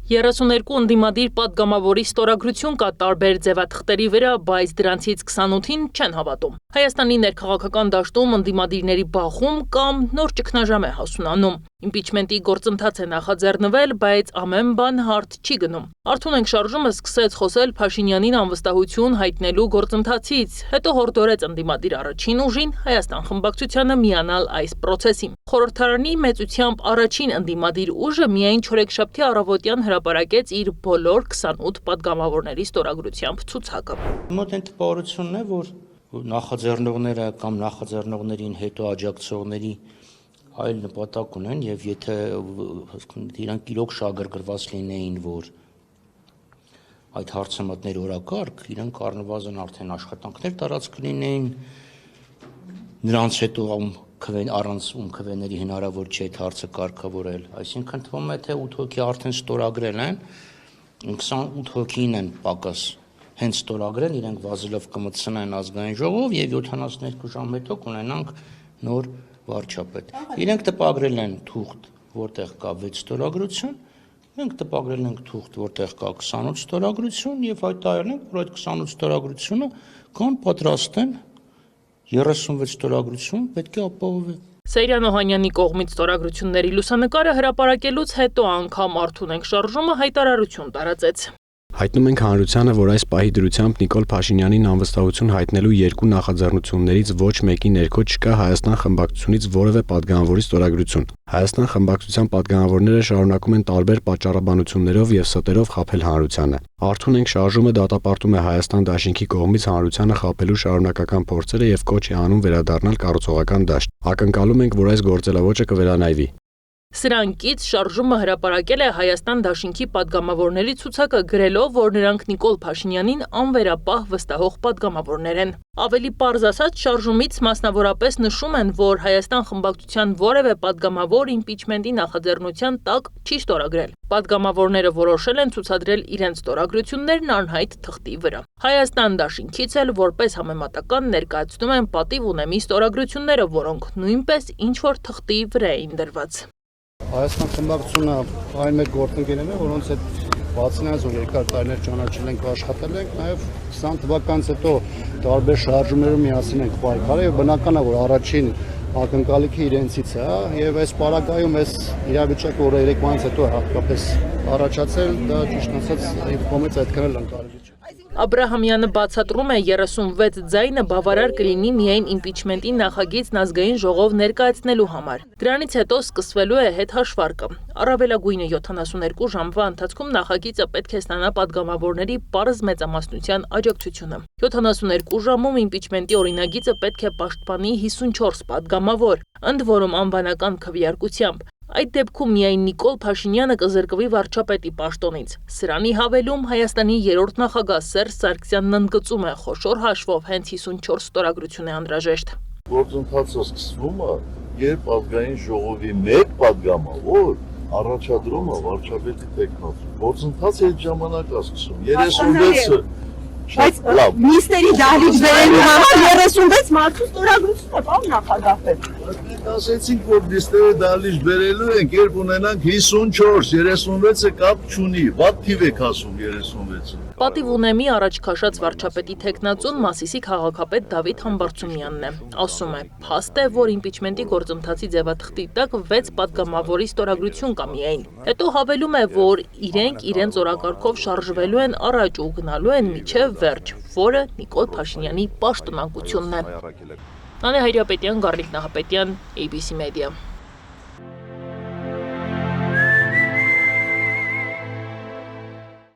32 ընդդիմադիր պատգամավորի ստորագրություն կա տարբեր ձևաթղթերի վրա, բայց դրանցից 28-ին չեն հավատում։ Հայաստանի ներքաղաքական դաշտում ընդդիմադիրների բախում կամ նոր ճգնաժամ է հասունանում։ Իմպիչմենտի գործընթաց է նախաձեռնվել, բայց ամեն բան հարթ չի գնում։ Արթուն ենք շարժումը սկսեց խոսել Փաշինյանին անվստահություն հայտնելու գործընթացից, հետո հորդորեց ընդդիմադիր առաջին ուժին Հայաստան խմբակցությանը միանալ այս պրոցեսին։ Խորհրդարանի մեծությամբ առաջին ընդդիմադիր ուժը միայն չորեքշաբթի առավոտյան հրապարակեց իր բոլոր 28 պատգամավորների ստորագրությամբ ցուցակը։ Մոտ այն տպավորությունն է, որ նախաձեռնողները կամ նախաձեռնողներին հետո աջակցողների այլ նպատակ ունեն եւ եթե իրանք իրոք շահագրգռված լինեին, որ այդ հարցը մտներ օրակարգ, իրանք առնվազն արդեն աշխատանքներ տարած կլինեին, նրանց հետո առանց քվեների հնարավոր չէ այդ հարցը կարգավորել, այսինքն թվում է թե 8 հոգի արդեն ստորագրել են, 28 հոգին են պակաս հենց ստորագրել, իրենք վազելով կմտցնեն ազգային ժողով եւ 72 ժամ հետո կունենանք նոր վարչապետ։ Իրենք տպագրել են թուղթ, որտեղ կա 6 ստորագրություն, մենք տպագրել ենք թուղթ, որտեղ կա 28 ստորագրություն եւ հայտարարել ենք, որ այդ 28 ստորագրությունը կան պատրաստ են 36 ստորագրություն պետք է ապահովի։ Սեյրան Օհանյանի կողմից ստորագրությունների լուսանկարը հրապարակելուց հետո անգամ Արթուն ենք շարժումը հայտարարություն տարածեց։ Հայտնում ենք հանրությանը, որ այս պահի դրությամբ Նիկոլ Փաշինյանին անվստահություն հայտնելու երկու նախաձեռնություններից ոչ մեկի ներքո չկա Հայաստան խմբակցությունից որևէ պատգամավորի ստորագրություն։ Հայաստան խմբակցության պատգամավորները շարունակում են տարբեր պատճառաբանություններով եւ ստերով խաբել հանրությանը։ Արթուն ենք շարժումը դատապարտում է Հայաստան դաշինքի կողմից հանրությանը խաբելու շարունակական փորձերը եւ կոչ է անում վերադառնալ կառուցողական դաշտ։ Ակնկալում ենք, որ այս գործելավոճը կվերանայվի։ Սրանքից շարժումը հրապարակել է Հայաստան դաշինքի պատգամավորների ցուցակը գրելով, որ նրանք Նիկոլ Փաշինյանին անվերապահ վստահող պատգամավորներ են։ Ավելի պարզ ասած, շարժումից մասնավորապես նշում են, որ Հայաստան խմբակցության որևէ պատգամավոր իմպիչմենտի նախաձեռնության տակ չի ստորագրել։ Պատգամավորները որոշել են ցուցադրել իրենց ստորագրություններն անհայտ թղթի վրա։ Հայաստան դաշինքից էլ որպես համեմատական ներկայացնում են պատիվ ունեմի ստորագրությունները, որոնք նույնպես ինչ-որ թղթի վրա էին դրված։ Հայաստան խմբակցությունը այն մեր գործընկերներն է, որոնց հետ բացնայած որ երկար տարիներ ճանաչել ենք, աշխատել ենք, նաև 20 թվականից հետո տարբեր շարժումներում միասին ենք պայքարել եւ բնական է, որ առաջին ակնկալիքը իրենցից է, եւ այս պարագայում այս իրավիճակը, որը 3 ամսից հետո է հատկապես առաջացել, դա ճիշտ ասած իմ կողմից այդքան էլ ընկալելի չէ։ Աբրահամյանը բացատրում է 36 ձայնը բավարար կլինի միայն իմպիչմենտի նախագիծն ազգային ժողով ներկայացնելու համար։ Դրանից հետո սկսվելու է հետհաշվարկը։ Առավելագույնը 72 ժամվա ընթացքում նախագիծը պետք է ստանա պատգամավորների պարզ մեծամասնության աջակցությունը։ 72 ժամում իմպիչմենտի օրինագիծը պետք է պաշտպանի 54 պատգամավոր, ընդ որում անվանական քվեարկությամբ։ Այդ դեպքում միայն Նիկոլ Փաշինյանը կզրկվի վարչապետի պաշտոնից։ Սրանի հավելում Հայաստանի երրորդ նախագահ Սերժ Սարգսյանն ընդգծում է, խոշոր հաշվով հենց 54 ստորագրություն է անհրաժեշտ։ Գործընթացը սկսվում է, երբ ազգային ժողովի մեկ պատգամավոր առաջադրում է վարչապետի տեխնացու։ Գործընթացը այդ ժամանակ է սկսում։ 36-ը Բայց նիստերի դահլիճ բերելու համար 36 մարդու ստորագրություն է, պարոն նախագահ։ Ասեցինք, որ նիստերի դահլիճ բերելու ենք, երբ ունենանք 54, 36-ը կապ չունի, վատ թիվ եք ասում 36-ը։ Պատիվ ունեմի առաջ քաշած վարչապետի տեխնացուն Մասիսի քաղաքապետ Դավիթ Համբարձումյանն է։ Ասում է, փաստ է, որ իմպիչմենտի գործընթացի ձևաթղթի տակ 6 պատգամավորի ստորագրություն կա միայն։ Հետո հավելում է, որ իրենք իրենց օրակարգով շարժվելու են առաջ ու գնալու են մինչև վերջ, որը Նիկոլ Փաշինյանի պաշտոնակությունն է։ Նանե Հայրապետյան, Գառնիկ Նահապետյան, ABC Media։